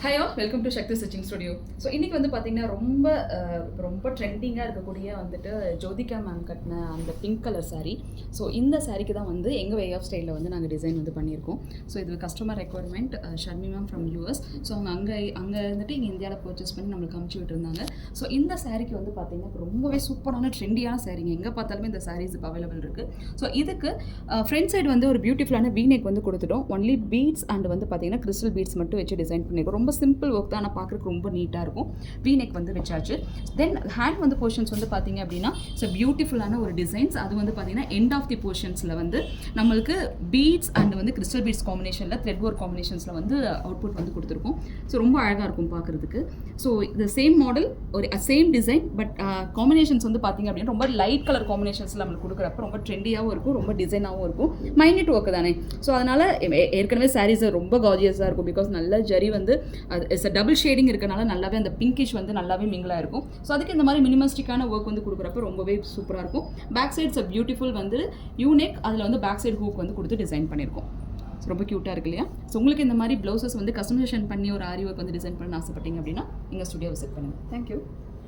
Hi all, welcome to Sakthi stitching studio. So இன்றைக்கி வந்து பார்த்திங்கன்னா ரொம்ப ட்ரெண்டிங்காக இருக்கக்கூடிய வந்துட்டு ஜோதிகா மேம் கட்டின அந்த பிங்க் கலர் சாரீ. ஸோ இந்த சாரீக்கு தான் வந்து எங்கள் வே ஆஃப் ஸ்டைலில் வந்து நாங்கள் டிசைன் வந்து பண்ணியிருக்கோம். ஸோ இது customer requirement, Sharmi ma'am from US. So அவங்க அங்கே இருந்துட்டு இங்கே இந்தியாவில் பர்ச்சேஸ் பண்ணி நம்மளுக்கு அமுச்சு விட்டுருந்தாங்க. ஸோ இந்த சாரீக்கு வந்து பார்த்திங்கன்னா ரொம்பவே சூப்பரான ட்ரெண்டியான சாரீங்க. எங்கே பார்த்தாலுமே இந்த சாரீஸ் இப்போ அவைலபிள் இருக்குது. ஸோ இதுக்கு ஃப்ரண்ட் சைடு வந்து ஒரு பியூட்டிஃபுல்லான வீநெக் வந்து கொடுத்துட்டோம். ஒன்லி பீட்ஸ் அண்ட் வந்து பார்த்திங்கன்னா கிறிஸ்டல் பீட்ஸ் மட்டும் வச்சு டிசைன் பண்ணியிருக்கோம். ரொம்ப சிம்பிள் ஒர்க் தான், ஆனால் பார்க்குறதுக்கு ரொம்ப நீட்டாக இருக்கும். வீநெக் வந்து வச்சாச்சு. தென் ஹேண்ட் வந்து போர்ஷன்ஸ் வந்து பார்த்திங்க அப்படின்னா ஸோ பியூட்டிஃபுல்லான ஒரு டிசைன்ஸ். அது வந்து பார்த்திங்கன்னா எண்ட் ஆஃப் தி போர்ஷன்ஸில் வந்து நம்மளுக்கு பீட்ஸ் அண்ட் வந்து கிறிஸ்டல் பீட்ஸ் காம்பினேஷனில் த்ரெட் ஒர்க் காம்பினேஷன்ஸில் வந்து அவுட்புட் வந்து கொடுத்துருக்கோம். ஸோ ரொம்ப அழகாக இருக்கும் பார்க்குறதுக்கு. ஸோ இது சேம் மாடல், ஒரு சேம் டிசைன், பட் காம்பினேஷன்ஸ் வந்து பார்த்திங்க அப்படின்னா ரொம்ப லைட் கலர் காம்பினேஷன்ஸில் நம்மளுக்கு கொடுக்குறப்ப ரொம்ப ட்ரெண்டியாகவும் இருக்கும், ரொம்ப டிசைனாகவும் இருக்கும். மைனிட் ஒர்க்கு தானே. ஸோ அதனால் ஏற்கனவே சாரீஸ் ரொம்ப கார்ஜியஸாக இருக்கும். பிகாஸ் நல்ல ஜரி வந்து இட்ஸ் டபுள் ஷேடிங் இருக்கனால நல்லாவே அந்த பிங்கிஷ் வந்து நல்லாவே மிங்கிளாக இருக்கும். ஸோ அதுக்கு இந்த மாதிரி மினிமலிஸ்டிக்கான ஒர்க் வந்து கொடுக்குறப்ப ரொம்பவே சூப்பராக இருக்கும். பேக் சைட்ஸ் பியூட்டிஃபுல் வந்து யூனிக், அதில் வந்து பேக் சைடு ஹூக் வந்து கொடுத்து டிசைன் பண்ணியிருக்கோம். ரொம்ப க்யூட்டாக இருக்கு இல்லையா? ஸோ உங்களுக்கு இந்த மாதிரி ப்ளவுசஸ் வந்து கஸ்டமைசேஷன் பண்ணி ஒரு ஆரி ஒர்க் வந்து டிசைன் பண்ண ஆசைப்பட்டீங்க அப்படின்னா எங்கள் ஸ்டுடியோ விசிட் பண்ணுங்கள். தேங்க்யூ.